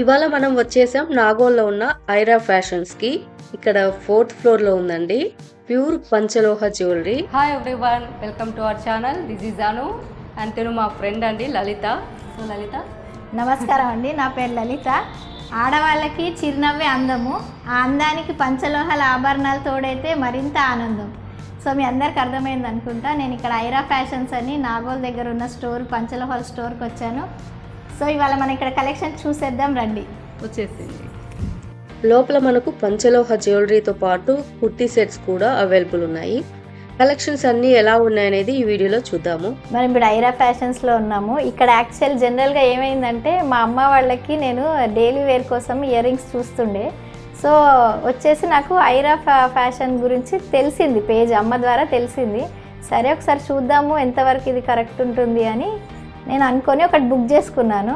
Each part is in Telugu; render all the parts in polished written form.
ఇవాళ మనం వచ్చేసాం నాగోల్లో ఉన్న ఐరా ఫ్యాషన్స్కి. ఇక్కడ 4th ఫ్లోర్లో ఉందండి ప్యూర్ పంచలోహ jewellery. Hi everyone, welcome to our channel. This is Anu and Thinu మా ఫ్రెండ్ అండి లలిత. సో లలిత, నమస్కారం అండి, నా పేరు లలిత. ఆడవాళ్ళకి చిరునవ్వే అందము, ఆ అందానికి పంచలోహాల ఆభరణాలు తోడైతే మరింత ఆనందం. సో మీ అందరికి అర్థమైంది అనుకుంటా. నేను ఇక్కడ ఐరా ఫ్యాషన్స్ అని నాగోల్ దగ్గర ఉన్న స్టోర్, పంచలోహాల స్టోర్కి వచ్చాను. సో ఇవాళ మనం ఇక్కడ కలెక్షన్ చూసేద్దాం రండి. వచ్చేసింది. లోపల మనకు పంచలోహ జ్యువెలరీతో పాటు కుర్తీ సెట్స్ కూడా అవైలబుల్ ఉన్నాయి. కలెక్షన్స్ అన్నీ ఎలా ఉన్నాయనేది ఈ వీడియోలో చూద్దాము. మనం ఇప్పుడు ఐరా ఫ్యాషన్స్లో ఉన్నాము. ఇక్కడ యాక్చువల్ జనరల్గా ఏమైందంటే మా అమ్మ వాళ్ళకి నేను డైలీ వేర్ కోసం ఇయర్ రింగ్స్ చూస్తుండే. సో వచ్చేసి నాకు ఐరా ఫ్యాషన్ గురించి తెలిసింది, పేజ్ అమ్మ ద్వారా తెలిసింది. సరే ఒకసారి చూద్దాము ఎంతవరకు ఇది కరెక్ట్ ఉంటుంది అని నేను అనుకొని ఒకటి బుక్ చేసుకున్నాను.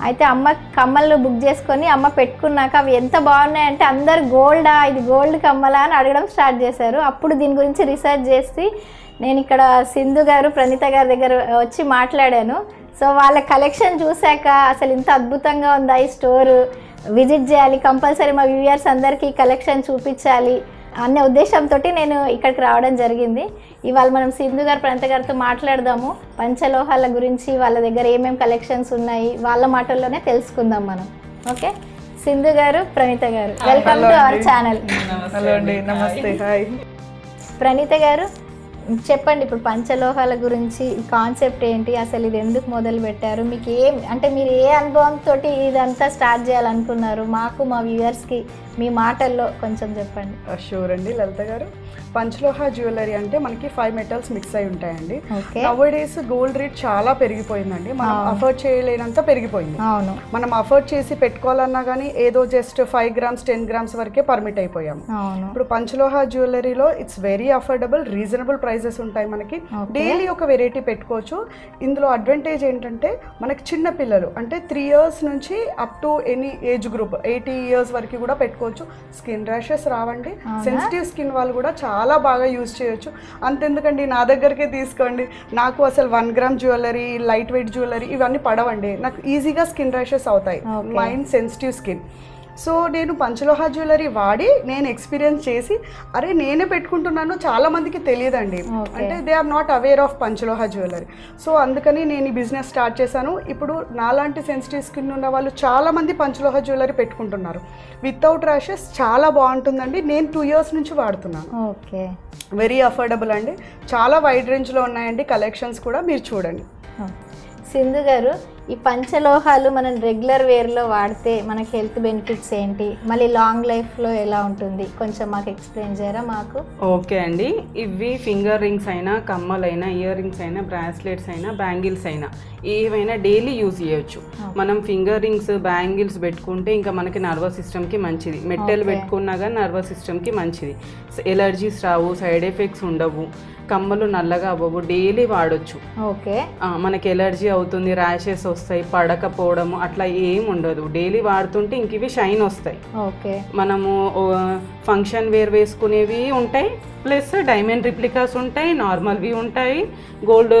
అయితే అమ్మ కమ్మలు బుక్ చేసుకొని అమ్మ పెట్టుకున్నాక అవి ఎంత బాగున్నాయంటే అందరు గోల్డా, ఇది గోల్డ్ కమ్మలా అని అడగడం స్టార్ట్ చేశారు. అప్పుడు దీని గురించి రీసెర్చ్ చేసి నేను ఇక్కడ సింధు గారు, ప్రణీత గారి దగ్గర వచ్చి మాట్లాడాను. సో వాళ్ళ కలెక్షన్ చూశాక అసలు ఇంత అద్భుతంగా ఉందా ఈ స్టోరు, విజిట్ చేయాలి, కంపల్సరీ మా వ్యూయర్స్ అందరికీ కలెక్షన్ చూపించాలి అనే ఉద్దేశంతో నేను ఇక్కడికి రావడం జరిగింది. ఇవాళ మనం సింధు గారు, ప్రణీత గారితో మాట్లాడదాము పంచలోహాల గురించి, వాళ్ళ దగ్గర ఏమేమి కలెక్షన్స్ ఉన్నాయి వాళ్ళ మాటల్లోనే తెలుసుకుందాం మనం. ఓకే, సింధు గారు, ప్రణీత గారు, welcome to our channel. Hello అండి, నమస్తే. హాయ్. ప్రణీత గారు చెప్పండి, ఇప్పుడు పంచలోహాల గురించి ఈ కాన్సెప్ట్ ఏంటి, అసలు ఇది ఎందుకు మొదలు పెట్టారు, మీకు అంటే మీరు ఏ అనుభవంతో ఇదంతా స్టార్ట్ చేయాలనుకున్నారు, మాకు మా వ్యూవర్స్కి మీ మాటల్లో కొంచెం చెప్పండి. షూర్ అండి లలిత గారు. పంచలోహ జ్యువెలరీ అంటే మనకి 5 మెటల్స్ మిక్స్ అయి ఉంటాయండి. Okay. Now days gold rate చాలా పెరిగిపోయిందండి, మనం అఫోర్డ్ చేయలేనంత పెరిగిపోయింది. అవును, మనం అఫోర్డ్ చేసి పెట్టుకోవాలన్నా కానీ ఏదో జస్ట్ 5 గ్రామ్స్ 10 గ్రామ్స్ వరకే పర్మిట్ అయిపోయాము. అవును. ఇప్పుడు పంచలోహ జ్యువెలరీలో it's very affordable, reasonable prices ఉంటాయి. మనకి డైలీ ఒక వెరైటీ పెట్టుకోవచ్చు. ఇందులో అడ్వాంటేజ్ ఏంటంటే మనకి చిన్న పిల్లలు అంటే 3 years నుంచి up to any age group 80 years వరకు కూడా పెట్టుకోవచ్చు. స్కిన్ ర్యాషెస్ రావండి. సెన్సిటివ్ స్కిన్ వాళ్ళు కూడా చాలా బాగా యూజ్ చేయొచ్చు. అంతెందుకండి, నా దగ్గరికే తీసుకోండి, నాకు అసలు 1 gram jewellery, light weight jewellery ఇవన్నీ పడవండి. నాకు ఈజీగా స్కిన్ ర్యాషెస్ అవుతాయి, మైండ్ సెన్సిటివ్ స్కిన్. సో నేను పంచలోహ జ్యువెలరీ వాడి నేను ఎక్స్పీరియన్స్ చేసి అరే నేనే పెట్టుకుంటున్నాను, చాలా మందికి తెలియదండి, అంటే they are not aware of పంచలోహ జ్యువెలరీ. సో అందుకని నేను ఈ బిజినెస్ స్టార్ట్ చేశాను. ఇప్పుడు నాలాంటి సెన్సిటివ్ స్కిన్ ఉన్న వాళ్ళు చాలా మంది పంచలోహ జ్యువెలరీ పెట్టుకుంటున్నారు. వితౌట్ ర్యాషెస్ చాలా బాగుంటుందండి. నేను 2 years నుంచి వాడుతున్నాను. ఓకే, వెరీ అఫోర్డబుల్ అండి. చాలా వైడ్ రేంజ్లో ఉన్నాయండి కలెక్షన్స్ కూడా, మీరు చూడండి. సింధు గారు, ఈ పంచలోహాలు మనం రెగ్యులర్ వేర్లో వాడితే మనకి హెల్త్ బెనిఫిట్స్ ఏంటి, మళ్ళీ లాంగ్ లైఫ్లో ఎలా ఉంటుంది, కొంచెం మాకు ఎక్స్ప్లెయిన్ చేయరా మాకు? ఓకే అండి, ఇవి ఫింగర్ రింగ్స్ అయినా, కమ్మలైనా, ఇయర్ రింగ్స్ అయినా, బ్రాస్లెట్స్ అయినా, బ్యాంగిల్స్ అయినా ఏవైనా డైలీ యూజ్ చేయొచ్చు. మనం ఫింగర్ రింగ్స్, బ్యాంగిల్స్ పెట్టుకుంటే ఇంకా మనకి నర్వస్ సిస్టమ్కి మంచిది. మెట్టెలు పెట్టుకున్నా కానీ నర్వస్ సిస్టమ్కి మంచిది. ఎలర్జీస్ రావు, సైడ్ ఎఫెక్ట్స్ ఉండవు, కమ్మలు నల్లగా అవ్వవు, డైలీ వాడొచ్చు. ఓకే, మనకి ఎలర్జీ అవుతుంది, ర్యాషెస్ వస్తాయి, పడకపోవడము అట్లా ఏం ఉండదు. డైలీ వాడుతుంటే ఇంక ఇవి షైన్ వస్తాయి. ఓకే, మనము ఫంక్షన్ వేర్ వేసుకునేవి ఉంటాయి, ప్లస్ డైమండ్ రిప్లికాస్ ఉంటాయి, నార్మల్వి ఉంటాయి, గోల్డ్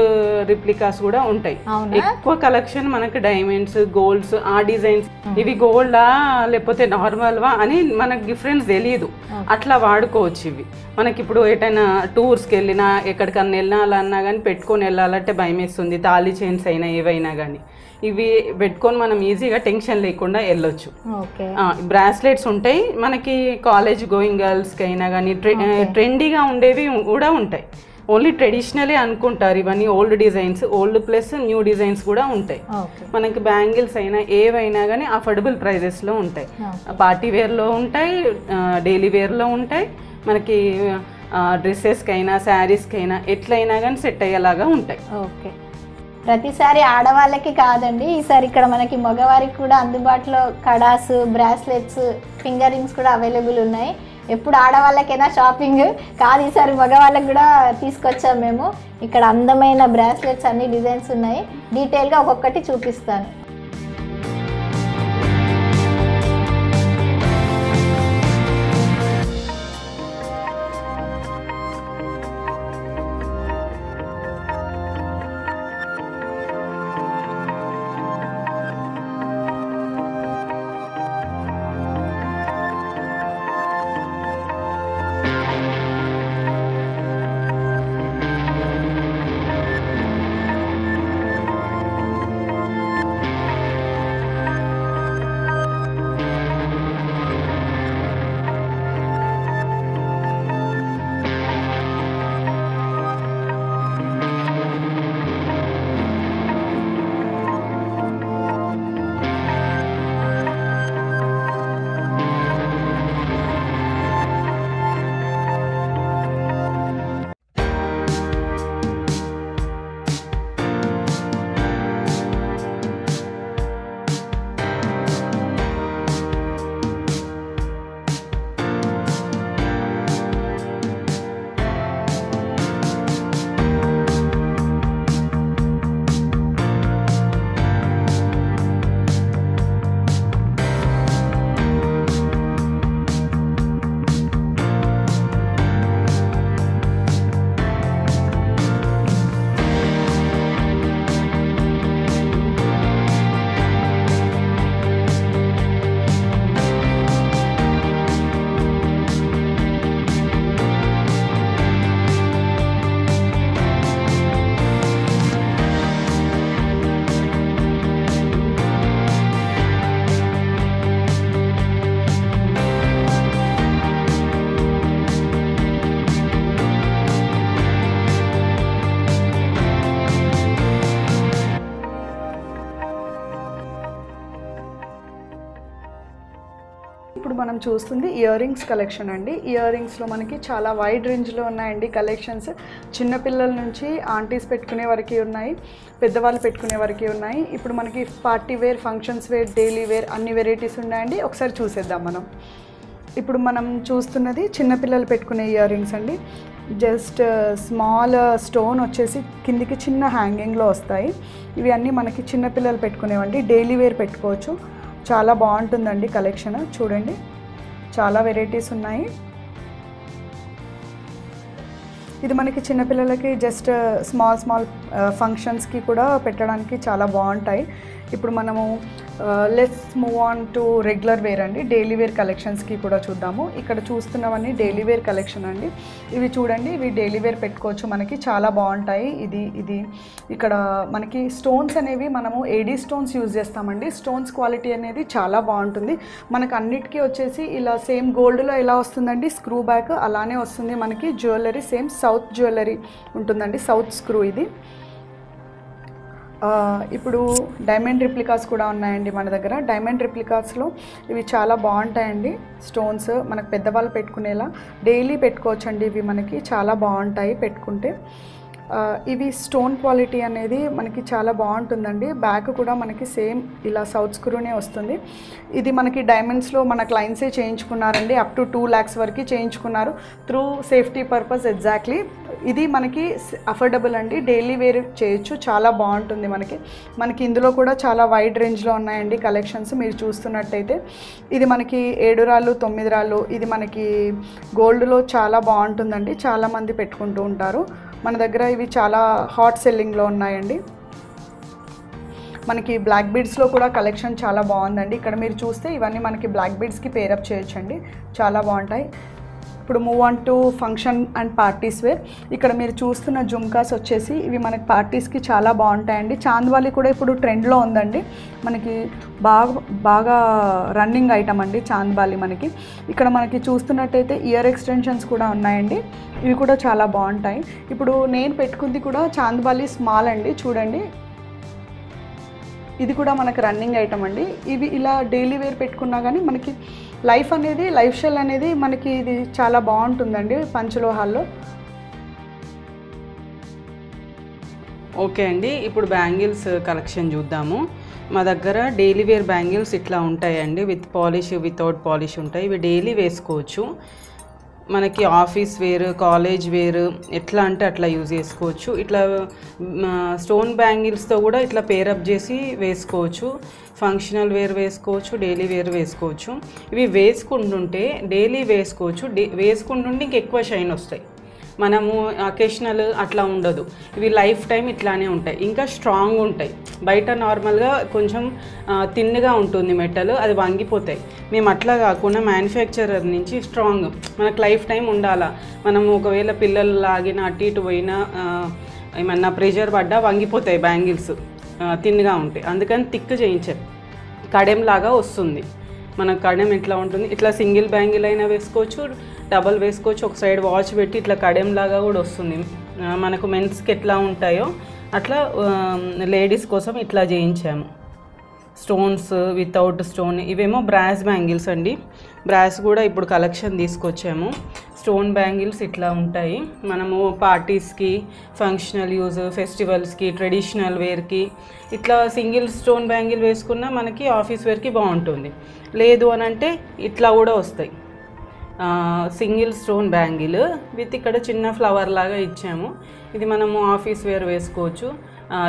రిప్లికాస్ కూడా ఉంటాయి. ఎక్కువ కలెక్షన్ మనకి డైమండ్స్, గోల్డ్స్, ఆ డిజైన్స్ ఇవి గోల్డా లేకపోతే నార్మల్వా అని మనకు డిఫరెన్స్ తెలియదు. అట్లా వాడుకోవచ్చు ఇవి. మనకి ఇప్పుడు ఎటైనా టూర్స్కి వెళ్ళినా, ఎక్కడికన్నా వెళ్ళాలన్నా కానీ పెట్టుకొని వెళ్ళాలంటే భయం వేస్తుంది. తాళి చైన్స్ అయినా ఏవైనా కానీ ఇవి పెట్టుకొని మనం ఈజీగా టెన్షన్ లేకుండా వెళ్ళొచ్చు. బ్రాస్లెట్స్ ఉంటాయి మనకి, కాలేజ్ గోయింగ్ గర్ల్స్కి అయినా కానీ ట్రెండీగా ఉండేవి కూడా ఉంటాయి. ఓన్లీ ట్రెడిషనలే అనుకుంటారు ఇవన్నీ, old designs, old plus new designs కూడా ఉంటాయి. మనకి బ్యాంగిల్స్ అయినా ఏవైనా కానీ అఫోర్డబుల్ ప్రైజెస్లో ఉంటాయి. పార్టీ వేర్లో ఉంటాయి, డైలీ వేర్లో ఉంటాయి, మనకి డ్రెస్సెస్కి అయినా, శారీస్కి అయినా ఎట్లయినా కానీ సెట్ అయ్యేలాగా ఉంటాయి. ఓకే, ప్రతిసారి ఆడవాళ్ళకి కాదండి, ఈసారి ఇక్కడ మనకి మగవారికి కూడా అందుబాటులో కడాస్, బ్రాస్లెట్స్, ఫింగర్ రింగ్స్ కూడా అవైలబుల్ ఉన్నాయి. ఎప్పుడు ఆడవాళ్ళకైనా షాపింగ్ కాదు, ఈసారి మగవాళ్ళకి కూడా తీసుకొచ్చాము మేము. ఇక్కడ అందమైన బ్రాస్లెట్స్ అన్ని డిజైన్స్ ఉన్నాయి, డీటెయిల్గా ఒక్కొక్కటి చూపిస్తాను. మనం చూస్తుంది ఇయర్ రింగ్స్ కలెక్షన్ అండి. ఇయర్ రింగ్స్లో మనకి చాలా వైడ్ రేంజ్లో ఉన్నాయండి కలెక్షన్స్. చిన్నపిల్లల నుంచి ఆంటీస్ పెట్టుకునే వరకు ఉన్నాయి, పెద్దవాళ్ళు పెట్టుకునే వరకు ఉన్నాయి. ఇప్పుడు మనకి party wear, functions wear, daily wear అన్ని వెరైటీస్ ఉన్నాయండి. ఒకసారి చూసేద్దాం మనం. ఇప్పుడు మనం చూస్తున్నది చిన్నపిల్లలు పెట్టుకునే ఇయర్ రింగ్స్ అండి. జస్ట్ స్మాల్ స్టోన్ వచ్చేసి కిందికి చిన్న హ్యాంగింగ్లో వస్తాయి. ఇవి అన్నీ మనకి చిన్నపిల్లలు పెట్టుకునేవండి, డైలీ వేర్ పెట్టుకోవచ్చు. చాలా బాగుంటుందండి కలెక్షన్. చూడండి చాలా వెరైటీస్ ఉన్నాయి. ఇది మనకి చిన్నపిల్లలకి జస్ట్ స్మాల్ ఫంక్షన్స్కి కూడా పెట్టడానికి చాలా బాగుంటాయి. ఇప్పుడు మనము let's move on to regular wear అండి. డైలీ వేర్ కలెక్షన్స్కి కూడా చూద్దాము. ఇక్కడ చూస్తున్నవన్నీ డైలీ వేర్ కలెక్షన్ అండి. ఇవి చూడండి, ఇవి డైలీ వేర్ పెట్టుకోవచ్చు, మనకి చాలా బాగుంటాయి. ఇది ఇక్కడ మనకి స్టోన్స్ అనేవి మనము ఏడీ స్టోన్స్ యూజ్ చేస్తామండి. స్టోన్స్ క్వాలిటీ అనేది చాలా బాగుంటుంది. మనకు అన్నిటికీ వచ్చేసి ఇలా సేమ్ గోల్డ్లో ఎలా వస్తుందండి స్క్రూ బ్యాక్, అలానే వస్తుంది మనకి జ్యువెలరీ. సేమ్ సౌత్ జ్యువెలరీ ఉంటుందండి, సౌత్ స్క్రూ ఇది. ఇప్పుడు డైమండ్ రిప్లికాస్ కూడా ఉన్నాయండి మన దగ్గర. డైమండ్ రిప్లికాస్లో ఇవి చాలా బాగుంటాయండి. స్టోన్స్ మనకు పెద్దవాళ్ళు పెట్టుకునేలా డైలీ పెట్టుకోవచ్చండి. ఇవి మనకి చాలా బాగుంటాయి పెట్టుకుంటే. ఇవి స్టోన్ క్వాలిటీ అనేది మనకి చాలా బాగుంటుందండి. బ్యాక్ కూడా మనకి సేమ్ ఇలా సౌత్ స్క్రూనే వస్తుంది. ఇది మనకి డైమండ్స్లో మన క్లయింట్సే చేయించుకున్నారండి. అప్ టు 2 lakhs వరకు చేయించుకున్నారు త్రూ సేఫ్టీ పర్పస్. ఎగ్జాక్ట్లీ ఇది మనకి అఫోర్డబుల్ అండి, డైలీ వేర్ చేయొచ్చు, చాలా బాగుంటుంది మనకి ఇందులో కూడా చాలా వైడ్ రేంజ్లో ఉన్నాయండి కలెక్షన్స్. మీరు చూస్తున్నట్టయితే ఇది మనకి 7 రాళ్ళు 9 రాళ్ళు, ఇది మనకి గోల్డ్లో చాలా బాగుంటుందండి. చాలామంది పెట్టుకుంటూ ఉంటారు మన దగ్గర. ఇవి చాలా హాట్ సెల్లింగ్లో ఉన్నాయండి. మనకి బ్లాక్ బీడ్స్లో కూడా కలెక్షన్ చాలా బాగుందండి. ఇక్కడ మీరు చూస్తే ఇవన్నీ మనకి బ్లాక్ బీడ్స్కి పేరప్ చేయొచ్చండి, చాలా బాగుంటాయి. ఇప్పుడు move on to function and parties wear. ఇక్కడ మీరు చూస్తున్న జుమ్కాస్ వచ్చేసి ఇవి మనకి పార్టీస్కి చాలా బాగుంటాయండి. చాంద్వాలి కూడా ఇప్పుడు ట్రెండ్లో ఉందండి, మనకి బాగా రన్నింగ్ ఐటమ్ అండి చాంద్వాలి మనకి. ఇక్కడ మనకి చూస్తున్నట్టయితే ఇయర్ ఎక్స్టెన్షన్స్ కూడా ఉన్నాయండి, ఇవి కూడా చాలా బాగుంటాయి. ఇప్పుడు నేను పెట్టుకుంది కూడా చాంద్వాలి స్మాల్ అండి, చూడండి ఇది కూడా మనకి రన్నింగ్ ఐటమ్ అండి. ఇవి ఇలా డైలీ వేర్ పెట్టుకున్నా కానీ మనకి లైఫ్ స్టైల్ అనేది మనకి ఇది చాలా బాగుంటుందండి పంచలోహాల్లో. ఓకే అండి, ఇప్పుడు బ్యాంగిల్స్ కలెక్షన్ చూద్దాము. మా దగ్గర డైలీ వేర్ బ్యాంగిల్స్ ఇట్లా ఉంటాయండి, విత్ పాలిష్ వితౌట్ పాలిష్ ఉంటాయి. ఇవి డైలీ వేసుకోవచ్చు. మనకి ఆఫీస్ వేర్, కాలేజ్ వేర్ ఎట్లా అంటే అట్లా యూజ్ చేసుకోవచ్చు. ఇట్లా స్టోన్ బ్యాంగిల్స్తో కూడా ఇట్లా పేరప్ చేసి వేసుకోవచ్చు. ఫంక్షనల్ వేర్ వేసుకోవచ్చు, డైలీ వేర్ వేసుకోవచ్చు. ఇవి వేసుకుంటుంటే డైలీ వేసుకోవచ్చు, వేసుకుంటుంటే ఇంకెక్కువ షైన్ వస్తాయి. మనము అకేషనల్ అట్లా ఉండదు. ఇవి లైఫ్ టైం ఇట్లానే ఉంటాయి, ఇంకా స్ట్రాంగ్ ఉంటాయి. బయట నార్మల్గా కొంచెం థిన్గా ఉంటుంది మెటల్, అది వంగిపోతాయి. మేము అట్లా కాకుండా మ్యానుఫ్యాక్చరర్ నుంచి స్ట్రాంగ్ మనకు లైఫ్ టైం ఉండాలా. మనం ఒకవేళ పిల్లలు లాగిన అటు ఇటు పోయినా ఏమన్నా ప్రెషర్ పడ్డా వంగిపోతాయి బ్యాంగిల్స్, థిన్గా ఉంటాయి. అందుకని థిక్ చేయించారు, కడెం లాగా వస్తుంది. మన కడెం ఎట్లా ఉంటుంది, ఇట్లా సింగిల్ బ్యాంగిల్ అయినా వేసుకోవచ్చు, డబల్ వేసుకోవచ్చు. ఒక సైడ్ వాచ్ పెట్టి ఇట్లా కడెం లాగా కూడా వస్తుంది. మనకు మెన్స్కి ఎట్లా ఉంటాయో అట్లా లేడీస్ కోసం ఇట్లా చేయించాము. స్టోన్స్ వితౌట్ స్టోన్, ఇవేమో బ్రాస్ బ్యాంగిల్స్ అండి. బ్రాస్ కూడా ఇప్పుడు కలెక్షన్ తీసుకొచ్చాము. స్టోన్ బ్యాంగిల్స్ ఇట్లా ఉంటాయి. మనము పార్టీస్కి, ఫంక్షనల్ యూజ్, ఫెస్టివల్స్కి, ట్రెడిషనల్ వేర్కి ఇట్లా సింగిల్ స్టోన్ బ్యాంగిల్ వేసుకున్నా మనకి ఆఫీస్ వేర్కి బాగుంటుంది. లేదు అని అంటే ఇట్లా కూడా వస్తాయి, సింగిల్ స్టోన్ బ్యాంగిల్ విత్ ఇక్కడ చిన్న ఫ్లవర్ లాగా ఇచ్చాము. ఇది మనము ఆఫీస్ వేర్ వేసుకోవచ్చు,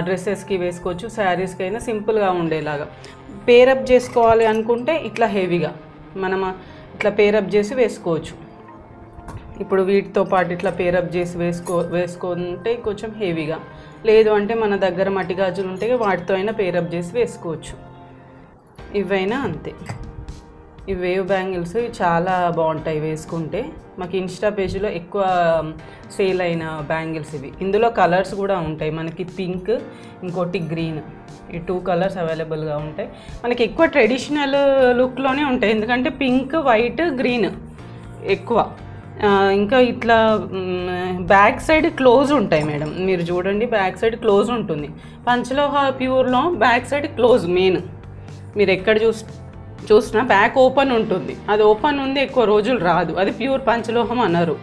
డ్రెస్సెస్కి వేసుకోవచ్చు, శారీస్కి అయినా సింపుల్గా ఉండేలాగా. పేరప్ చేసుకోవాలి అనుకుంటే ఇట్లా హెవీగా మనం ఇట్లా పేరప్ చేసి వేసుకోవచ్చు. ఇప్పుడు వీటితో పాటు ఇట్లా పేరప్ చేసి వేసుకుంటే కొంచెం హెవీగా, లేదు అంటే మన దగ్గర మట్టి గాజులు ఉంటే వాటితో అయినా పేరప్ చేసి వేసుకోవచ్చు. ఇవైనా అంతే. ఈ వేవ్ బ్యాంగిల్స్ చాలా బాగుంటాయి వేసుకుంటే. మాకు ఇన్స్టా పేజ్లో ఎక్కువ సేల్ అయిన బ్యాంగిల్స్ ఇవి. ఇందులో కలర్స్ కూడా ఉంటాయి, మనకి పింక్, ఇంకోటి గ్రీన్, ఈ 2 కలర్స్ అవైలబుల్గా ఉంటాయి. మనకి ఎక్కువ ట్రెడిషనల్ లుక్లోనే ఉంటాయి, ఎందుకంటే పింక్, వైట్, గ్రీన్ ఎక్కువ. ఇంకా ఇట్లా బ్యాక్ సైడ్ క్లోజ్ ఉంటాయి మేడం, మీరు చూడండి బ్యాక్ సైడ్ క్లోజ్ ఉంటుంది. పంచలోహ ప్యూర్లో బ్యాక్ సైడ్ క్లోజ్ మెయిన్. మీరు ఎక్కడ చూసిన బ్యాక్ ఓపెన్ ఉంటుంది, అది ఓపెన్ ఉంది ఎక్కువ రోజులు రాదు, అది ప్యూర్ పంచలోహం అన్నారు.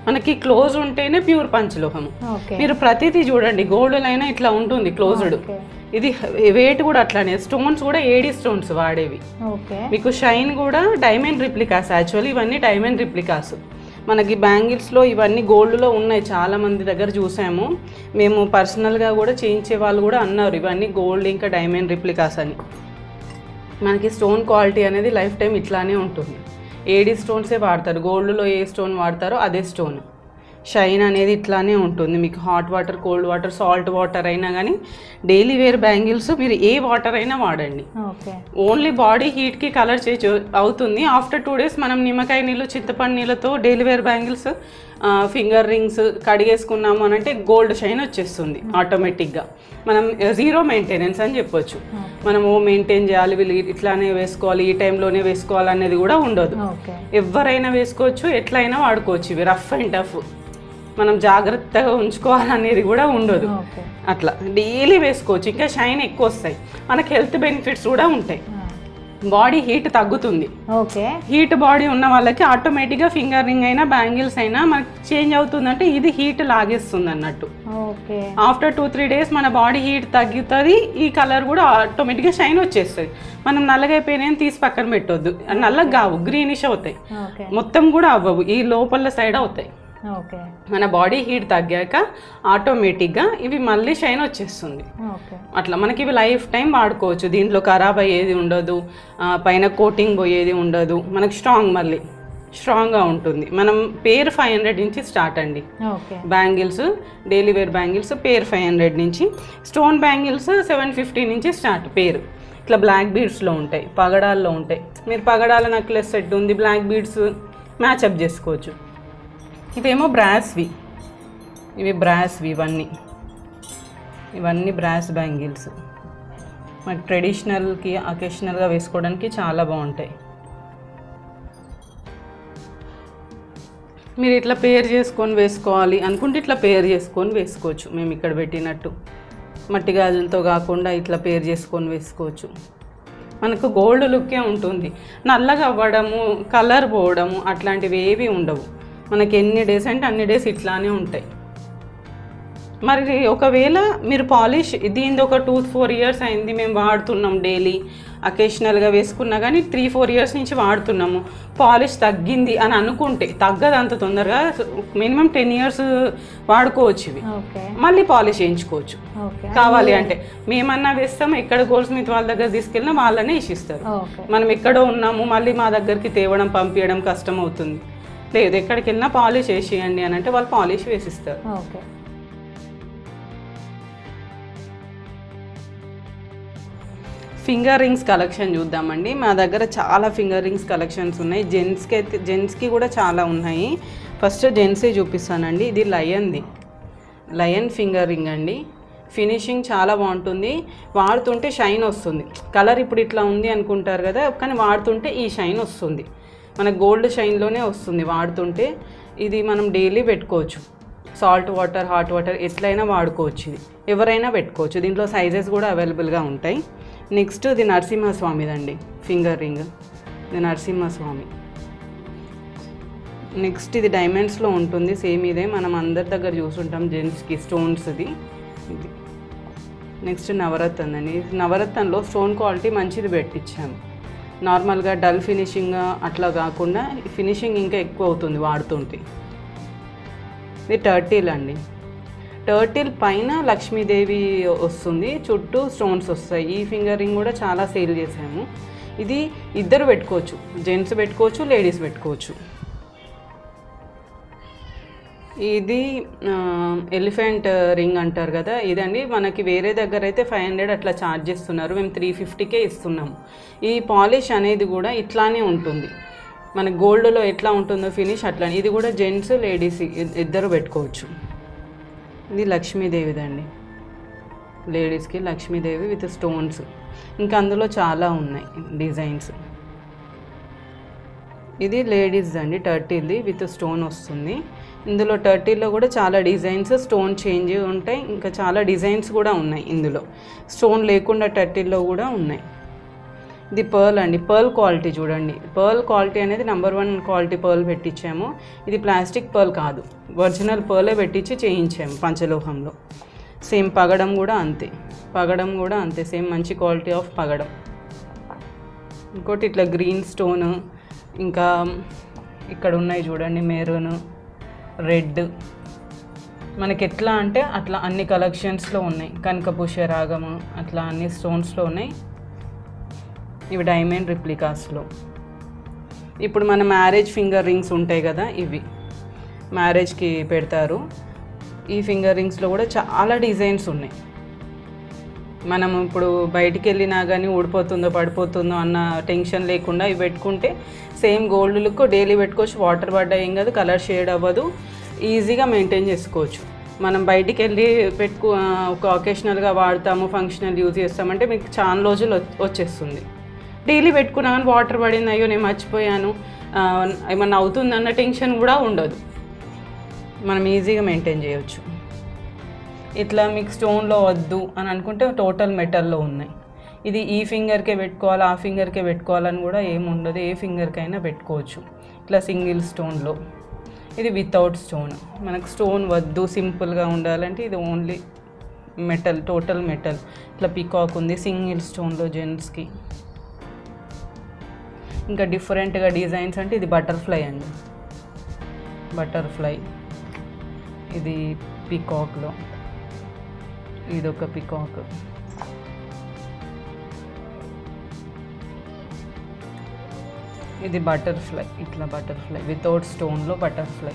మనకి క్లోజ్ ఉంటేనే ప్యూర్ పంచలోహం. మీరు ప్రతిదీ చూడండి, గోల్డ్ అయినా ఇట్లా ఉంటుంది క్లోజ్డ్. ఇది వెయిట్ కూడా అట్లానే, స్టోన్స్ కూడా ఏడీ స్టోన్స్ వాడేవి. మీకు షైన్ కూడా డైమండ్ రిప్లికాస్, యాక్చువల్లీ ఇవన్నీ డైమండ్ రిప్లికాస్. మనకి బ్యాంగిల్స్లో ఇవన్నీ గోల్డ్లో ఉన్నాయి, చాలా మంది దగ్గర చూసాము మేము, పర్సనల్గా కూడా చేయించే వాళ్ళు కూడా అన్నారు ఇవన్నీ గోల్డ్ ఇంకా డైమండ్ రిప్లికాస్ అని. మనకి స్టోన్ క్వాలిటీ అనేది లైఫ్ టైం ఇట్లానే ఉంటుంది. ఏడీ స్టోన్సే వాడతారు, గోల్డ్లో ఏ స్టోన్ వాడతారో అదే స్టోన్. షైన్ అనేది ఇట్లానే ఉంటుంది. మీకు hot water, cold water, salt water అయినా కానీ డైలీ వేర్ బ్యాంగిల్స్ మీరు ఏ వాటర్ అయినా వాడండి. ఓన్లీ బాడీ హీట్కి కలర్ చేంజ్ అవుతుంది. ఆఫ్టర్ 2 days మనం నిమ్మకాయ నీళ్ళు, చింతపండు నీళ్ళతో daily wear bangles, finger rings కడిగేసుకున్నాము అని అంటే గోల్డ్ షైన్ వచ్చేస్తుంది ఆటోమేటిక్గా. మనం జీరో మెయింటెనెన్స్ అని చెప్పొచ్చు. మనం మెయింటైన్ చేయాలి, వీళ్ళు ఇట్లానే వేసుకోవాలి, ఈ టైంలోనే వేసుకోవాలి అనేది కూడా ఉండదు. ఎవరైనా వేసుకోవచ్చు, ఎట్లయినా వాడుకోవచ్చు. ఇవి రఫ్ అండ్ టఫ్, మనం జాగ్రత్తగా ఉంచుకోవాలనేది కూడా ఉండదు. అట్లా డైలీ వేసుకోవచ్చు. ఇంకా షైన్ ఎక్కువ వస్తాయి, మనకి హెల్త్ బెనిఫిట్స్ కూడా ఉంటాయి. బాడీ హీట్ తగ్గుతుంది. హీట్ బాడీ ఉన్న వాళ్ళకి ఆటోమేటిక్గా ఫింగర్ రింగ్ అయినా బ్యాంగిల్స్ అయినా మనకి చేంజ్ అవుతుందంటే ఇది హీట్ లాగేస్తుంది అన్నట్టు. ఆఫ్టర్ 2-3 days మన బాడీ హీట్ తగ్గుతుంది, ఈ కలర్ కూడా ఆటోమేటిక్గా షైన్ వచ్చేస్తుంది. మనం నల్లగైపోయినా తీసి పక్కన పెట్టొద్దు, నల్లగా కావు, గ్రీనిష్ అవుతాయి, మొత్తం కూడా అవ్వవు, ఈ లోపల సైడ్ అవుతాయి. మన బాడీ హీట్ తగ్గాక ఆటోమేటిక్గా ఇవి మళ్ళీ షైన్ వచ్చేస్తుంది. అట్లా మనకి ఇవి లైఫ్ టైం వాడుకోవచ్చు. దీంట్లో ఖరాబ్ అయ్యేది ఉండదు, పైన కోటింగ్ పోయేది ఉండదు, మనకి మళ్ళీ స్ట్రాంగ్గా ఉంటుంది. మనం పేర్ 500 నుంచి స్టార్ట్ అండి బ్యాంగిల్స్, డైలీ వేర్ బ్యాంగిల్స్ పేర్ 500 నుంచి. స్టోన్ బ్యాంగిల్స్ 750 నుంచి స్టార్ట్ పేరు. ఇట్లా బ్లాక్ బీడ్స్లో ఉంటాయి, పగడాల్లో ఉంటాయి. మీరు పగడాల నెక్లెస్ సెట్ ఉంది, బ్లాక్ బీడ్స్ మ్యాచ్అప్ చేసుకోవచ్చు. ఇవేమో బ్రాస్వి, ఇవి బ్రాస్వి, ఇవన్నీ బ్రాస్ బ్యాంగిల్స్. మనకి ట్రెడిషనల్కి అకేషనల్గా వేసుకోవడానికి చాలా బాగుంటాయి. మీరు ఇట్లా పేర్ చేసుకొని వేసుకోవాలి అనుకుంటే ఇట్లా పేర్ చేసుకొని వేసుకోవచ్చు. మేము ఇక్కడ పెట్టినట్టు మట్టి గాజులతో కాకుండా ఇట్లా పేర్ చేసుకొని వేసుకోవచ్చు. మనకు గోల్డ్ లుక్కే ఉంటుంది, నల్లగా అవ్వడము, కలర్ పోవడము అట్లాంటివి ఏవి ఉండవు. మనకి ఎన్ని డేస్ అంటే అన్ని డేస్ ఇట్లానే ఉంటాయి. మరి ఒకవేళ మీరు పాలిష్ దీనిది ఒక 2-4 years అయింది, మేము వాడుతున్నాం డైలీ, అకేషనల్గా వేసుకున్నా కానీ 3-4 years నుంచి వాడుతున్నాము, పాలిష్ తగ్గింది అని అనుకుంటే, తగ్గదు అంత తొందరగా, మినిమం 10 years వాడుకోవచ్చు ఇవి. మళ్ళీ పాలిష్ చేయించుకోవచ్చు కావాలి అంటే. మేమన్నా వేస్తాము, ఎక్కడ గోల్డ్ స్మిత్ వాళ్ళ దగ్గర తీసుకెళ్ళినా వాళ్ళనే ఇచ్చిస్తారు. మనం ఎక్కడో ఉన్నాము, మళ్ళీ మా దగ్గరికి తేవడం పంపించడం కష్టం అవుతుంది. లేదు, ఎక్కడికి వెళ్ళినా పాలిష్ వేసేయండి అని అంటే వాళ్ళు పాలిష్ వేసిస్తారు. ఫింగర్ రింగ్స్ కలెక్షన్ చూద్దామండి. మా దగ్గర చాలా ఫింగర్ రింగ్స్ కలెక్షన్స్ ఉన్నాయి. జెంట్స్కి కూడా చాలా ఉన్నాయి. ఫస్ట్ జెంట్సే చూపిస్తానండి. ఇది లయన్ ఫింగర్ రింగ్ అండి. ఫినిషింగ్ చాలా బాగుంటుంది, వాడుతుంటే షైన్ వస్తుంది. కలర్ ఇప్పుడు ఇట్లా ఉంది అనుకుంటారు కదా, కానీ వాడుతుంటే ఈ షైన్ వస్తుంది. మన గోల్డ్ షైన్లోనే వస్తుంది వాడుతుంటే. ఇది మనం డైలీ పెట్టుకోవచ్చు, సాల్ట్ వాటర్, హాట్ వాటర్ ఎట్లయినా వాడుకోవచ్చు. ఇది ఎవరైనా పెట్టుకోవచ్చు. దీంట్లో సైజెస్ కూడా అవైలబుల్గా ఉంటాయి. నెక్స్ట్ ఇది నరసింహస్వామిదండి ఫింగర్ రింగ్, ఇది నరసింహస్వామి. నెక్స్ట్ ఇది డైమండ్స్లో ఉంటుంది, సేమ్ ఇదే మనం అందరి దగ్గర చూసుంటాం జెంట్స్కి, స్టోన్స్ది ఇది. నెక్స్ట్ నవరత్న అండి. నవరత్నంలో స్టోన్ క్వాలిటీ మంచిది పెట్టించాము. నార్మల్గా డల్ ఫినిషింగ్ అట్లా కాకుండా ఫినిషింగ్ ఇంకా ఎక్కువ అవుతుంది వాడుతుంటే. ఇది టర్టిల్ అండి. టర్టిల్ పైన లక్ష్మీదేవి వస్తుంది, చుట్టూ స్టోన్స్ వస్తాయి. ఈ ఫింగర్ రింగ్ కూడా చాలా సేల్ చేసాము. ఇది ఇద్దరు పెట్టుకోవచ్చు, జెంట్స్ పెట్టుకోవచ్చు, లేడీస్ పెట్టుకోవచ్చు. ఇది ఎలిఫెంట్ రింగ్ అంటారు కదా, ఇదండి. మనకి వేరే దగ్గర అయితే 500 అట్లా ఛార్జ్ చేస్తున్నారు, మేము 350కే ఇస్తున్నాము. ఈ పాలిష్ అనేది కూడా ఇట్లానే ఉంటుంది, మన గోల్డ్లో ఎట్లా ఉంటుందో ఫినిష్ అట్లా. ఇది కూడా జెంట్స్ లేడీస్ ఇద్దరు పెట్టుకోవచ్చు. ఇది లక్ష్మీదేవిదండి, లేడీస్కి లక్ష్మీదేవి విత్ స్టోన్స్. ఇంకా అందులో చాలా ఉన్నాయి డిజైన్స్. ఇది లేడీస్ అండి, టర్టిల్ది విత్ స్టోన్ వస్తుంది. ఇందులో టర్టిల్లో కూడా చాలా డిజైన్స్, స్టోన్ చేంజ్ ఉంటాయి, ఇంకా చాలా డిజైన్స్ కూడా ఉన్నాయి ఇందులో. స్టోన్ లేకుండా టర్టిల్లో కూడా ఉన్నాయి. ఇది పర్ల్ అండి, పర్ల్ క్వాలిటీ చూడండి. పర్ల్ క్వాలిటీ అనేది నెంబర్ 1 క్వాలిటీ పర్ల్ పెట్టించాము. ఇది ప్లాస్టిక్ పర్ల్ కాదు, ఒరిజినల్ పర్లే పెట్టించి చేయించాము పంచలోహంలో. సేమ్ పగడం కూడా అంతే, సేమ్ మంచి క్వాలిటీ ఆఫ్ పగడం. ఇంకోటి ఇట్లా గ్రీన్ స్టోన్, ఇంకా ఇక్కడ ఉన్నాయి చూడండి మెరూన్, రెడ్. మనకి ఎట్లా అంటే అట్లా అన్ని కలెక్షన్స్లో ఉన్నాయి. కనకపుష్య రాగము అట్లా అన్ని స్టోన్స్లో ఉన్నాయి. ఇవి డైమండ్ రిప్లికాస్లో. ఇప్పుడు మన మ్యారేజ్ ఫింగర్ రింగ్స్ ఉంటాయి కదా, ఇవి మ్యారేజ్కి పెడతారు. ఈ ఫింగర్ రింగ్స్లో కూడా చాలా డిజైన్స్ ఉన్నాయి. మనం ఇప్పుడు బయటికి వెళ్ళినా కానీ ఊడిపోతుందో పడిపోతుందో అన్న టెన్షన్ లేకుండా ఇవి పెట్టుకుంటే సేమ్ గోల్డ్ లుక్ డైలీ పెట్టుకోవచ్చు. వాటర్ పడ్డా ఏం కాదు, కలర్ షేడ్ అవ్వదు, ఈజీగా మెయింటైన్ చేసుకోవచ్చు. మనం బయటికి వెళ్ళి ఒక ఒకేషనల్గా వాడతాము, ఫంక్షనల్ యూజ్ చేస్తామంటే మీకు చాలా రోజులు వచ్చేస్తుంది. డైలీ పెట్టుకున్నా కానీ వాటర్ పడింది, అయ్యో నేను మర్చిపోయాను, ఏమన్నా అవుతుందన్న టెన్షన్ కూడా ఉండదు. మనం ఈజీగా మెయింటైన్ చేయవచ్చు. ఇట్లా మీకు స్టోన్లో వద్దు అని అనుకుంటే టోటల్ మెటల్లో ఉన్నాయి. ఇది ఈ ఫింగర్కే పెట్టుకోవాలి, ఆ ఫింగర్కే పెట్టుకోవాలని కూడా ఏముండదు, ఏ ఫింగర్కైనా పెట్టుకోవచ్చు. ఇట్లా సింగిల్ స్టోన్లో. ఇది వితౌట్ స్టోన్. మనకు స్టోన్ వద్దు, సింపుల్గా ఉండాలంటే ఇది ఓన్లీ మెటల్, టోటల్ మెటల్. ఇట్లా పీకాక్ ఉంది సింగిల్ స్టోన్లో జెంట్స్కి. ఇంకా డిఫరెంట్గా డిజైన్స్ అంటే ఇది బటర్ఫ్లై అండి, బటర్ఫ్లై. ఇది పీకాక్లో, ఇదొక పీకాక్. ఇది బటర్ఫ్లై, ఇట్లా బటర్ఫ్లై వితౌట్ స్టోన్లో బటర్ఫ్లై.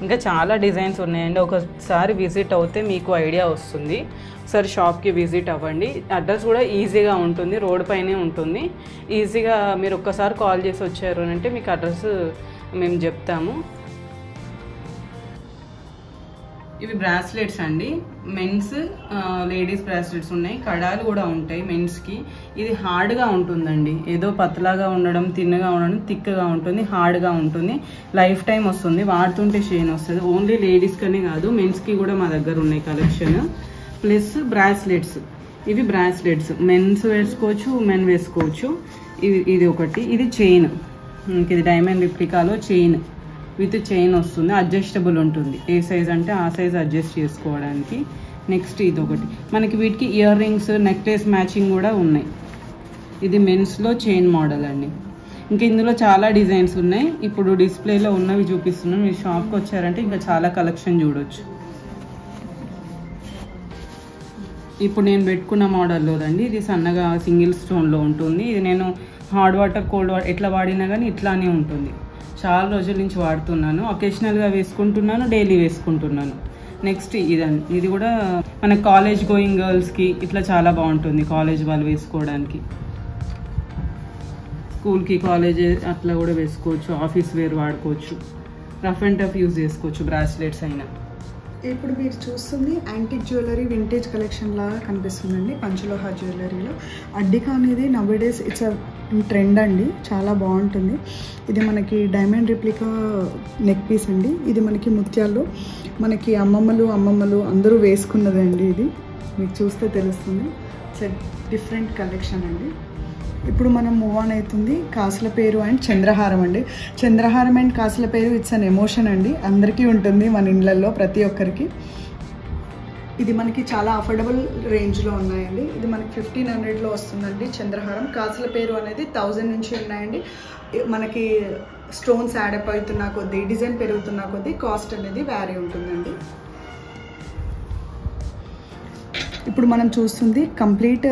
ఇంకా చాలా డిజైన్స్ ఉన్నాయండి. ఒకసారి విజిట్ అవుతే మీకు ఐడియా వస్తుంది. ఒకసారి షాప్కి విజిట్ అవ్వండి. అడ్రస్ కూడా ఈజీగా ఉంటుంది, రోడ్ పైనే ఉంటుంది. ఈజీగా మీరు ఒక్కసారి కాల్ చేసి వచ్చారు అంటే మీకు అడ్రస్ మేము చెప్తాము. ఇవి బ్రాస్లెట్స్ అండి, మెన్స్ లేడీస్ బ్రాస్లెట్స్ ఉన్నాయి. కడాలు కూడా ఉంటాయి మెన్స్కి. ఇది హార్డ్గా ఉంటుందండి, ఏదో పతలాగా ఉండడం, తిన్నగా ఉండడం, థిక్గా ఉంటుంది, హార్డ్గా ఉంటుంది. లైఫ్ టైం వస్తుంది, వాడుతుంటే షైన్ వస్తుంది. ఓన్లీ లేడీస్కనే కాదు, మెన్స్కి కూడా మా దగ్గర ఉన్నాయి కలెక్షన్. ప్లస్ బ్రాస్లెట్స్, ఇవి బ్రాస్లెట్స్ మెన్స్ వేసుకోవచ్చు, ఉమెన్ వేసుకోవచ్చు. ఇది ఒకటి. ఇది చైన్, ఇది డైమండ్ రిప్లికాలో చైన్ విత్ చైన్ వస్తుంది, అడ్జస్టబుల్ ఉంటుంది. ఏ సైజ్ అంటే ఆ సైజ్ అడ్జస్ట్ చేసుకోవడానికి. నెక్స్ట్ ఇది ఒకటి. మనకి వీటికి ఇయర్ రింగ్స్, నెక్లెస్ మ్యాచింగ్ కూడా ఉన్నాయి. ఇది మెన్స్లో చైన్ మోడల్ అండి. ఇంకా ఇందులో చాలా డిజైన్స్ ఉన్నాయి. ఇప్పుడు డిస్ప్లేలో ఉన్నవి చూపిస్తున్నాను. మీరు షాప్కి వచ్చారంటే ఇంకా చాలా కలెక్షన్ చూడొచ్చు. ఇప్పుడు నేను పెట్టుకున్న మోడల్లోదండి. ఇది సన్నగా సింగిల్ స్టోన్లో ఉంటుంది. ఇది నేను హాట్ వాటర్, కోల్డ్ వాటర్ ఎట్లా వాడినా కానీ ఇట్లానే ఉంటుంది. చాలా రోజుల నుంచి వాడుతున్నాను, ఒకేషనల్గా వేసుకుంటున్నాను, డైలీ వేసుకుంటున్నాను. నెక్స్ట్ ఇదండి, ఇది కూడా మన కాలేజ్ గోయింగ్ గర్ల్స్కి ఇట్లా చాలా బాగుంటుంది. కాలేజ్ వాళ్ళు వేసుకోవడానికి, స్కూల్కి, కాలేజ్ అట్లా కూడా వేసుకోవచ్చు. ఆఫీస్ వేర్ వాడుకోవచ్చు, రఫ్ అండ్ టఫ్ యూజ్ చేసుకోవచ్చు బ్రాస్లెట్స్ అయినా. ఇప్పుడు మీరు చూస్తుంది యాంటిక్ జ్యువెలరీ వింటేజ్ కలెక్షన్ లాగా కనిపిస్తుందండి. పంచలోహ జ్యువెలరీలో అడ్డిక అనేది నవేడేస్ ఇట్స్ ట్రెండ్ అండి, చాలా బాగుంటుంది. ఇది మనకి డైమండ్ రిప్లికా నెక్ పీస్ అండి. ఇది మనకి ముత్యాల్లో మనకి అమ్మమ్మలు అందరూ వేసుకున్నదండి. ఇది మీకు చూస్తే తెలుస్తుంది. ఇట్స్ డిఫరెంట్ కలెక్షన్ అండి. ఇప్పుడు మనం మూవ్ ఆన్ అవుతుంది కాసుల పేరు అండ్ చంద్రహారం అండి. చంద్రహారం అండ్ కాసుల పేరు ఇట్స్ అన్ ఎమోషన్ అండి, అందరికీ ఉంటుంది మన ఇళ్ళల్లో ప్రతి ఒక్కరికి. ఇది మనకి చాలా అఫోర్డబుల్ రేంజ్లో ఉన్నాయండి. ఇది మనకి 1500లో వస్తుందండి చంద్రహారం. కాసుల పేరు అనేది 1000 నుంచి ఉన్నాయండి. మనకి స్టోన్స్ యాడప్ అవుతున్న కొద్దీ, డిజైన్ పెరుగుతున్న కొద్దీ కాస్ట్ అనేది వ్యారీ ఉంటుందండి. ఇప్పుడు మనం చూస్తుంది కంప్లీట్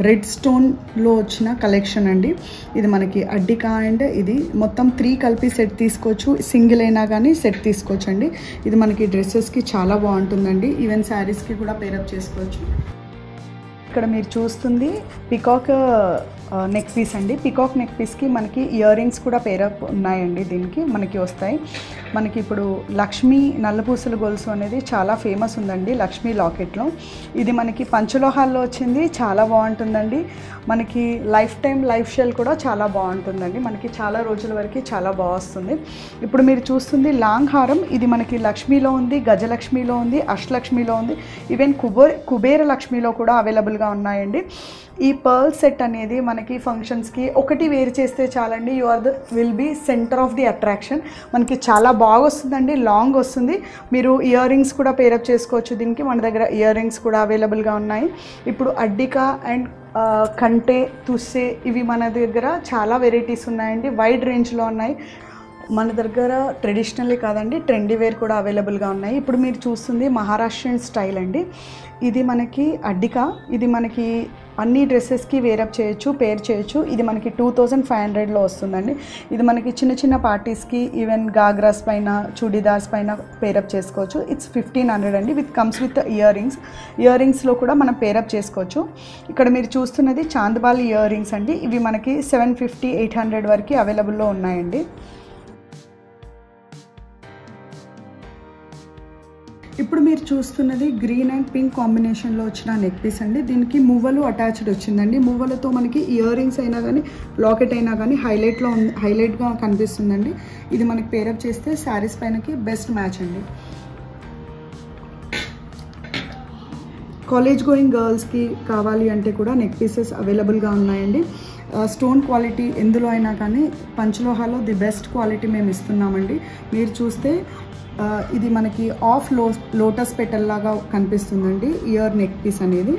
రెడ్ స్టోన్లో వచ్చిన కలెక్షన్ అండి. ఇది మనకి అడ్డిక అండ్ ఇది మొత్తం 3 కలిపి సెట్ తీసుకోవచ్చు, సింగిల్ అయినా కానీ సెట్ తీసుకోవచ్చు అండి. ఇది మనకి డ్రెస్సెస్కి చాలా బాగుంటుందండి, ఈవెన్ శారీస్కి కూడా పేరప్ చేసుకోవచ్చు. ఇక్కడ మీరు చూస్తుంది పికాక్ నెక్ పీస్ అండి. పికాక్ నెక్ పీస్కి మనకి ఇయర్ రింగ్స్ కూడా పేరప్ ఉన్నాయండి, దీనికి మనకి వస్తాయి. మనకి ఇప్పుడు లక్ష్మీ నల్లపూసల గొలుసు అనేది చాలా ఫేమస్ ఉందండి లక్ష్మీ లాకెట్లో. ఇది మనకి పంచలోహాల్లో వచ్చింది, చాలా బాగుంటుందండి. మనకి లైఫ్ టైం లైఫ్ షెల్ కూడా చాలా బాగుంటుందండి, మనకి చాలా రోజుల వరకు చాలా బాగుంటుంది. ఇప్పుడు మీరు చూస్తుంది లాంగ్ హారం. ఇది మనకి లక్ష్మీలో ఉంది, గజలక్ష్మిలో ఉంది, అష్టలక్ష్మిలో ఉంది, ఈవెన్ కుబేర లక్ష్మిలో కూడా అవైలబుల్గా ఉన్నాయండి. ఈ పర్ల్ సెట్ అనేది మనకి ఫంక్షన్స్కి ఒకటి వేర్ చేస్తే చాలండి, will be centre of the attraction. మనకి చాలా బాగా వస్తుందండి, లాంగ్ వస్తుంది. మీరు ఇయర్ రింగ్స్ కూడా పేరప్ చేసుకోవచ్చు దీనికి. మన దగ్గర ఇయర్ రింగ్స్ కూడా అవైలబుల్గా ఉన్నాయి. ఇప్పుడు అడ్డికా అండ్ కంటే, తుస్సే ఇవి మన దగ్గర చాలా వెరైటీస్ ఉన్నాయండి, వైడ్ రేంజ్లో ఉన్నాయి. మన దగ్గర ట్రెడిషనల్లీ కాదండి, ట్రెండీ వేర్ కూడా అవైలబుల్గా ఉన్నాయి. ఇప్పుడు మీరు చూస్తుంది మహారాష్ట్రియన్ స్టైల్ అండి. ఇది మనకి అడ్డికా, ఇది మనకి అన్ని డ్రెస్సెస్కి వేరప్ చేయొచ్చు, పేర్ చేయొచ్చు. ఇది మనకి 2500లో వస్తుందండి. ఇది మనకి చిన్న చిన్న పార్టీస్కి, ఈవెన్ గాగ్రాస్ పైన, చూడీదార్స్ పైన పేరప్ చేసుకోవచ్చు. ఇట్స్ 1500 అండి. Comes with earrings. Ear రింగ్స్లో కూడా మనం పేరప్ చేసుకోవచ్చు. ఇక్కడ మీరు చూస్తున్నది చాందబాలి ఇయర్ రింగ్స్ అండి. ఇవి మనకి 750-800 వరకు అవైలబుల్లో ఉన్నాయండి. ఇప్పుడు మీరు చూస్తున్నది గ్రీన్ అండ్ పింక్ కాంబినేషన్లో వచ్చిన నెక్ పీస్ అండి. దీనికి మువ్వలు అటాచ్డ్ వచ్చిందండి. మువ్వలతో మనకి ఇయర్ రింగ్స్ అయినా కానీ, లాకెట్ అయినా కానీ హైలైట్గా కనిపిస్తుందండి. ఇది మనకి పేరప్ చేస్తే శారీస్ పైనకి బెస్ట్ మ్యాచ్ అండి. కాలేజ్ గోయింగ్ గర్ల్స్కి కావాలి అంటే కూడా నెక్ పీసెస్ అవైలబుల్గా ఉన్నాయండి. స్టోన్ క్వాలిటీ ఎందులో అయినా కానీ పంచలోహాలో ది బెస్ట్ క్వాలిటీ మేము ఇస్తున్నామండి. మీరు చూస్తే ఇది మనకి లోటస్ పెటల్ లాగా కనిపిస్తుందండి ఇయర్ నెక్ పీస్ అనేది.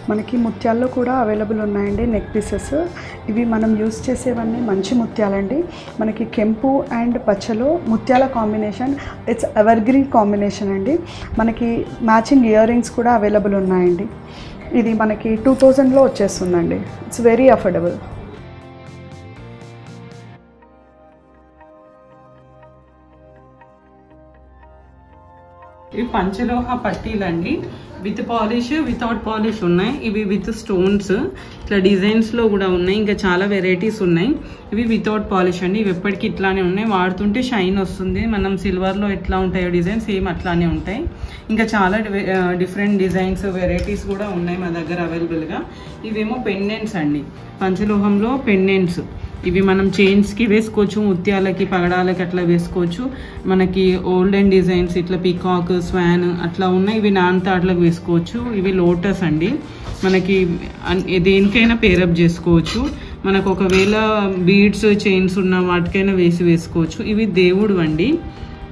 మనకి ముత్యాల్లో కూడా అవైలబుల్ ఉన్నాయండి నెక్ పీసెస్. ఇవి మనం యూస్ చేసేవన్నీ మంచి ముత్యాలండి. మనకి కెంపు అండ్ పచ్చలో ముత్యాల కాంబినేషన్, ఇట్స్ ఎవర్గ్రీన్ కాంబినేషన్ అండి. మనకి మ్యాచింగ్ ఇయర్ రింగ్స్ కూడా అవైలబుల్ ఉన్నాయండి. ఇది మనకి 2000లో వచ్చేస్తుందండి. It's very affordable. ఇవి పంచలోహ పట్టీలండి. విత్ పాలిష్, వితౌట్ పాలిష్ ఉన్నాయి. ఇవి విత్ స్టోన్స్, ఇట్లా డిజైన్స్లో కూడా ఉన్నాయి. ఇంకా చాలా వెరైటీస్ ఉన్నాయి. ఇవి వితౌట్ పాలిష్ అండి. ఇవి ఎప్పటికీ ఇట్లానే ఉన్నాయి. వాడుతుంటే షైన్ వస్తుంది. మనం సిల్వర్లో ఎట్లా ఉంటాయో డిజైన్స్ సేమ్ అట్లానే ఉంటాయి. ఇంకా చాలా డిఫరెంట్ డిజైన్స్, వెరైటీస్ కూడా ఉన్నాయి మా దగ్గర అవైలబుల్గా. ఇవేమో పెండెంట్స్ అండి, పంచలోహంలో పెండెంట్స్. ఇవి మనం చైన్స్కి వేసుకోవచ్చు, ముత్యాలకి, పగడాలకి అట్లా వేసుకోవచ్చు. మనకి ఓల్డెన్ డిజైన్స్ ఇట్లా పీకాక్, స్వాన్ అట్లా ఉన్నాయి. ఇవి నాన్తాట్లకు వేసుకోవచ్చు. ఇవి లోటస్ అండి. మనకి దేనికైనా పేరప్ చేసుకోవచ్చు. మనకు ఒకవేళ బీడ్స్, చైన్స్ ఉన్న వాటికైనా వేసుకోవచ్చు. ఇవి దేవుడు అండి,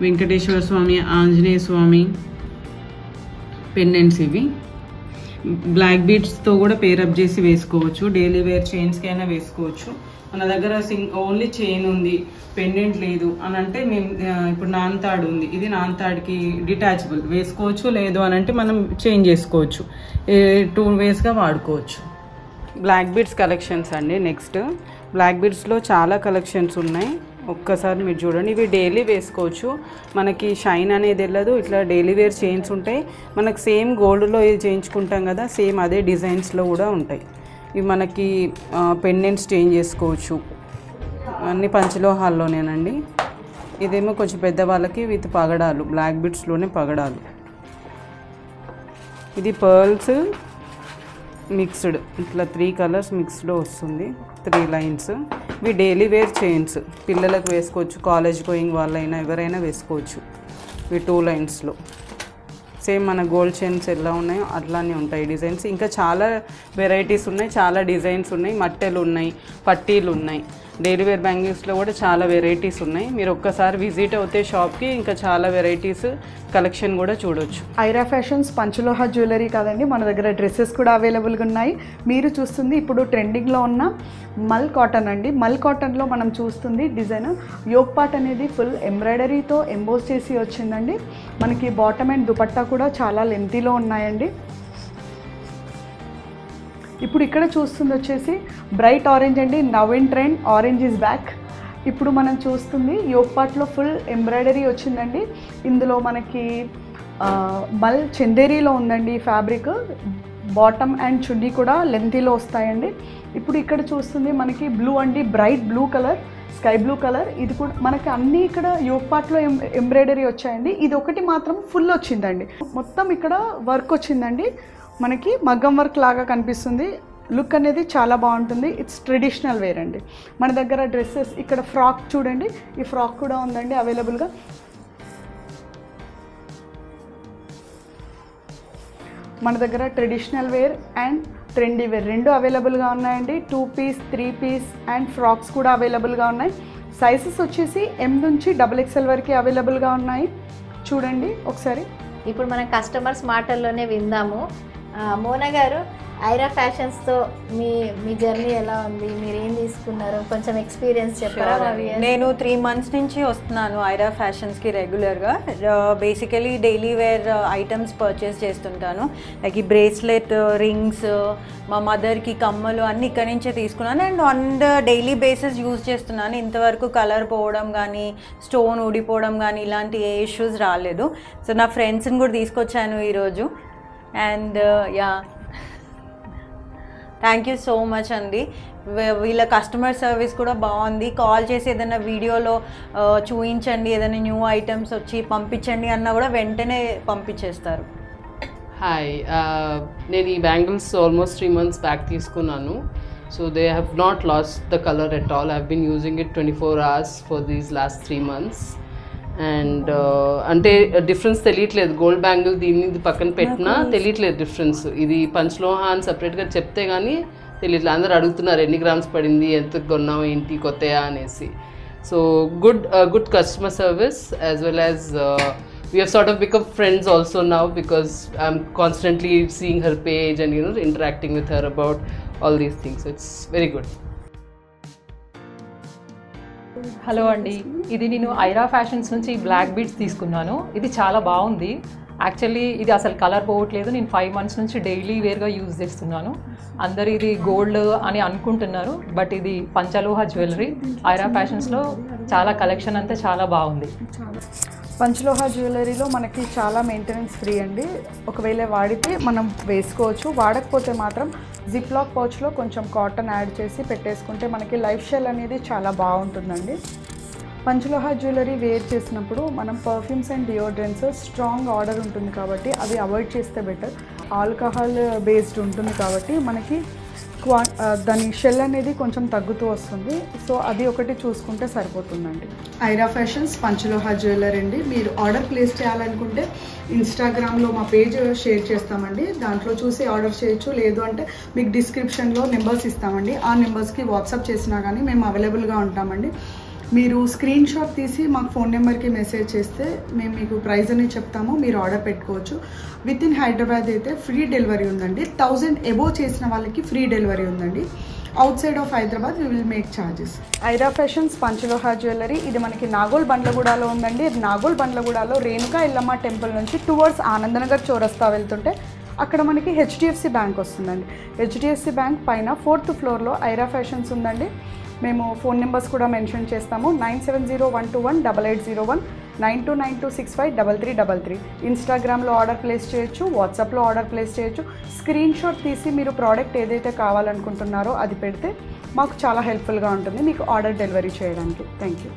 వెంకటేశ్వర స్వామి, ఆంజనేయ స్వామి పెండెంట్స్. ఇవి బ్లాక్ బీడ్స్తో కూడా పేరప్ చేసి వేసుకోవచ్చు. డైలీ వేర్ చైన్స్కి అయినా వేసుకోవచ్చు. మన దగ్గర ఓన్లీ చైన్ ఉంది, పెండెంట్ లేదు అని అంటే మేము ఇప్పుడు నాన్తాడు ఉంది, ఇది నాన్తాడికి డిటాచబుల్ వేసుకోవచ్చు. లేదు అని అంటే మనం చేంజ్ చేసుకోవచ్చు, 2 వేస్గా వాడుకోవచ్చు. బ్లాక్ బీడ్స్ కలెక్షన్స్ అండి. నెక్స్ట్ బ్లాక్ బీడ్స్లో చాలా కలెక్షన్స్ ఉన్నాయి. ఒక్కసారి మీరు చూడండి. ఇవి డైలీ వేసుకోవచ్చు. మనకి షైన్ అనేది వెళ్ళదు. ఇట్లా డైలీ వేర్ చైన్స్ ఉంటాయి. మనకు సేమ్ గోల్డ్లో ఇది చేయించుకుంటాం కదా, సేమ్ అదే డిజైన్స్లో కూడా ఉంటాయి. ఇవి మనకి పెండెంట్స్ చేంజ్ చేసుకోవచ్చు. అన్ని పంచలోహాల్లోనేనండి. ఇదేమో కొంచెం పెద్దవాళ్ళకి విత్ పగడాలు, బ్లాక్ బీడ్స్లోనే పగడాలు. ఇది పర్ల్స్ మిక్స్డ్, ఇట్లా 3 కలర్స్ మిక్స్డ్లో వస్తుంది, 3 లైన్స్. ఇవి డైలీ వేర్ చైన్స్, పిల్లలకు వేసుకోవచ్చు. కాలేజ్ గోయింగ్ వాళ్ళైనా ఎవరైనా వేసుకోవచ్చు. ఇవి 2 లైన్స్లో సేమ్ మన గోల్డ్ చైన్స్ ఎలా ఉన్నాయో అట్లానే ఉంటాయి డిజైన్స్. ఇంకా చాలా వెరైటీస్ ఉన్నాయి, చాలా డిజైన్స్ ఉన్నాయి. మట్టెలు ఉన్నాయి, పట్టీలు ఉన్నాయి. డైలీ వేర్ బ్యాంగిల్స్లో కూడా చాలా వెరైటీస్ ఉన్నాయి. మీరు ఒక్కసారి విజిట్ అవుతే షాప్కి ఇంకా చాలా వెరైటీస్ కలెక్షన్ కూడా చూడొచ్చు. ఐరా ఫ్యాషన్స్ పంచలోహ జ్యువెలరీ కాదండి, మన దగ్గర డ్రెస్సెస్ కూడా అవైలబుల్గా ఉన్నాయి. మీరు చూస్తుంది ఇప్పుడు ట్రెండింగ్లో ఉన్న మల్ కాటన్ అండి. మల్ కాటన్లో మనం చూస్తుంది డిజైన్ యోక్ పార్ట్ అనేది ఫుల్ ఎంబ్రాయిడరీతో ఎంబోస్ చేసి వచ్చిందండి. మనకి బాటమ్ అండ్ దుపట్టా కూడా చాలా లెంతీలో ఉన్నాయండి. ఇప్పుడు ఇక్కడ చూస్తుంది వచ్చేసి బ్రైట్ ఆరెంజ్ అండి. Now in trend orange is back. ఇప్పుడు మనం చూస్తుంది యోక్ పార్ట్లో ఫుల్ ఎంబ్రాయిడరీ వచ్చిందండి. ఇందులో మనకి మల్ చందేరీలో ఉందండి ఫ్యాబ్రిక్. బాటమ్ అండ్ చున్నీ కూడా లెంతీలో వస్తాయండి. ఇప్పుడు ఇక్కడ చూస్తుంది మనకి బ్లూ అండి, bright blue colour, sky blue colour. ఇది కూడా మనకి అన్నీ ఇక్కడ యోక్ పార్ట్లో ఎంబ్రాయిడరీ వచ్చాయండి. ఇది ఒకటి మాత్రం ఫుల్ వచ్చిందండి. మొత్తం ఇక్కడ వర్క్ వచ్చిందండి. మనకి మగ్గం వర్క్ లాగా కనిపిస్తుంది. లుక్ అనేది చాలా బాగుంటుంది. ఇట్స్ ట్రెడిషనల్ వేర్ అండి. మన దగ్గర డ్రెస్సెస్, ఇక్కడ ఫ్రాక్ చూడండి, ఈ ఫ్రాక్ కూడా ఉందండి అవైలబుల్గా. మన దగ్గర traditional wear and trendy wear రెండు అవైలబుల్గా ఉన్నాయండి. 2 పీస్ 3 పీస్ అండ్ ఫ్రాక్స్ కూడా అవైలబుల్గా ఉన్నాయి. సైజెస్ వచ్చేసి M నుంచి XXL వరకు అవైలబుల్గా ఉన్నాయి. చూడండి ఒకసారి. ఇప్పుడు మనం కస్టమర్స్ మాటల్లోనే విందాము. మోనా గారు, ఐరా ఫ్యాషన్స్తో మీ జర్నీ ఎలా ఉంది? మీరు ఏం తీసుకున్నారు? కొంచెం ఎక్స్పీరియన్స్ చెప్పరా? నేను 3 months నుంచి వస్తున్నాను ఐరా ఫ్యాషన్స్కి రెగ్యులర్గా. Basically daily wear items purchase చేస్తుంటాను. లైక్ ఈ బ్రేస్లెట్, రింగ్స్, మా మదర్కి కమ్మలు అన్నీ ఇక్కడి నుంచే తీసుకున్నాను. And on the daily basis use చేస్తున్నాను. ఇంతవరకు కలర్ పోవడం కానీ, స్టోన్ ఊడిపోవడం కానీ ఇలాంటి ఏ ఇష్యూస్ రాలేదు. సో నా ఫ్రెండ్స్ని కూడా తీసుకొచ్చాను ఈరోజు. And thank you so much అండి. వీళ్ళ కస్టమర్ సర్వీస్ కూడా బాగుంది. కాల్ చేసి ఏదైనా వీడియోలో చూపించండి, ఏదైనా న్యూ ఐటమ్స్ వచ్చి పంపించండి అన్నా కూడా వెంటనే పంపించేస్తారు. హాయ్, నేను ఈ బ్యాంగిల్స్ ఆల్మోస్ట్ 3 months బ్యాక్ తీసుకున్నాను. So they have not lost the colour at all. I have been using it 24 hours for these last 3 months. And అంటే డిఫరెన్స్ తెలియట్లేదు. గోల్డ్ బ్యాంగిల్ దీన్ని పక్కన పెట్టినా తెలియట్లేదు డిఫరెన్స్. ఇది పంచలోహ అని సపరేట్గా చెప్తే కానీ తెలియట్లేదు. అందరు అడుగుతున్నారు ఎన్ని గ్రామ్స్ పడింది, ఎంత కొన్నావు, ఏంటి కొత్తయా అనేసి. So good customer service as well as we have sort of become friends also now because I'm constantly seeing her page and interacting with her about all these things. So it's very good. Hello అండి, ఇది నేను ఐరా ఫ్యాషన్స్ నుంచి బ్లాక్ బీడ్స్ తీసుకున్నాను. ఇది చాలా బాగుంది. యాక్చువల్లీ ఇది అసలు కలర్ పోవట్లేదు. నేను 5 months నుంచి డైలీ వేర్గా యూజ్ చేస్తున్నాను. అందరు ఇది గోల్డ్ అని అనుకుంటున్నారు, బట్ ఇది పంచలోహ జ్యువెలరీ. ఐరా ఫ్యాషన్స్లో చాలా కలెక్షన్ అంతా చాలా బాగుంది. పంచలోహ జ్యువెలరీలో మనకి చాలా మెయింటెనెన్స్ ఫ్రీ అండి. ఒకవేళ వాడితే మనం వేసుకోవచ్చు, వాడకపోతే మాత్రం జిప్ లాక్ పౌచ్లో కొంచెం కాటన్ యాడ్ చేసి పెట్టేసుకుంటే మనకి లైఫ్ స్టైల్ అనేది చాలా బాగుంటుందండి. పంచలోహ జ్యువెలరీ వేర్ చేసినప్పుడు మనం perfumes and deodorants strong order ఉంటుంది కాబట్టి అవి అవాయిడ్ చేస్తే బెటర్. ఆల్కహాల్ బేస్డ్ ఉంటుంది కాబట్టి మనకి దాని షెల్ అనేది కొంచెం తగ్గుతూ వస్తుంది. సో అది ఒకటి చూసుకుంటే సరిపోతుందండి. ఐరా ఫ్యాషన్స్ పంచలోహ జ్యువెలరీ అండి. మీరు ఆర్డర్ ప్లేస్ చేయాలనుకుంటే ఇన్స్టాగ్రామ్లో మా పేజ్ షేర్ చేస్తామండి. దాంట్లో చూసి ఆర్డర్ చేయొచ్చు. లేదు అంటే మీకు డిస్క్రిప్షన్లో నెంబర్స్ ఇస్తామండి. ఆ నెంబర్స్కి వాట్సాప్ చేసినా కానీ మేము అవైలబుల్గా ఉంటామండి. మీరు స్క్రీన్ షాట్ తీసి మాకు ఫోన్ నెంబర్కి మెసేజ్ చేస్తే మేము మీకు ప్రైస్ అనేది చెప్తాము, మీరు ఆర్డర్ పెట్టుకోవచ్చు. విత్ ఇన్ హైదరాబాద్ అయితే ఫ్రీ డెలివరీ ఉందండి. 1000 అబోవ్ చేసిన వాళ్ళకి ఫ్రీ డెలివరీ ఉందండి. Outside of Hyderabad we will make charges. Aira Fashions పంచలోహ జ్యువెలరీ ఇది మనకి నాగోల్ బండ్లగూడలో ఉందండి. నాగోల్ బండ్లగూడలో రేణుకా ఎల్లమ్మ టెంపుల్ నుంచి టువర్డ్స్ ఆనందనగర్ చౌరస్తా వెళ్తుంటే అక్కడ మనకి HDFC బ్యాంక్ వస్తుందండి. HDFC బ్యాంక్ పైన 4th floorలో ఐరా ఫ్యాషన్స్ ఉందండి. మేము ఫోన్ నెంబర్స్ కూడా మెన్షన్ చేస్తాము. 9701218801, 9292653333. ఇన్స్టాగ్రామ్లో ఆర్డర్ ప్లేస్ చేయొచ్చు, వాట్సాప్లో ఆర్డర్ ప్లేస్ చేయొచ్చు. స్క్రీన్ షాట్ తీసి మీరు ప్రోడక్ట్ ఏదైతే కావాలనుకుంటున్నారో అది పెడితే మాకు చాలా హెల్ప్ఫుల్గా ఉంటుంది మీకు ఆర్డర్ డెలివరీ చేయడానికి. Thank you.